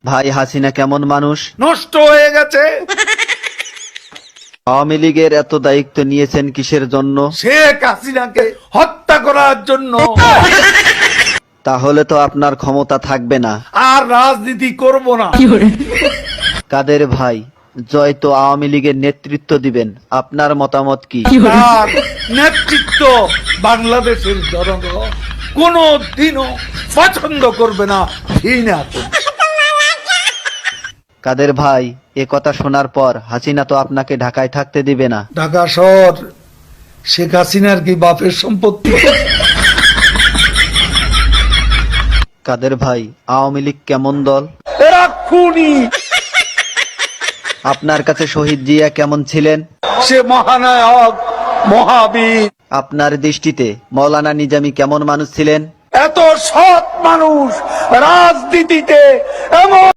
ভাই হাসিনা কেমন মানুষ? নষ্ট হয়ে গেছে। আওয়ামী লীগের এত দায়িত্ব নিয়েছেন কিসের জন্য? শেখ হাসিনাকে হত্যা করার জন্য। তাহলে তো আপনার ক্ষমতা থাকবে না। আর রাজনীতি করব না। কাদের ভাই, জয় তো আওয়ামী লীগের নেতৃত্ব দিবেন, আপনার মতামত কি? তার নেতৃত্ব বাংলাদেশের জনগণ কোনো দিনও পছন্দ করবে না, ঘৃণা করবে। কাদের ভাই, এ কথা শোনার পর হাসিনা তো আপনাকে ঢাকায় থাকতে দিবে না। ঢাকা শহর শেখ হাসিনার কি বাপের সম্পত্তি? কাদের ভাই, আওয়ামী লীগ কেমন দল? এরা খুনি। আপনার কাছে শহীদ জিয়া কেমন ছিলেন? সে মহানায়ক, মহাবীর। আপনার দৃষ্টিতে মৌলানা নিজামী কেমন মানুষ ছিলেন? এত সৎ মানুষ রাজনীতিতে এমন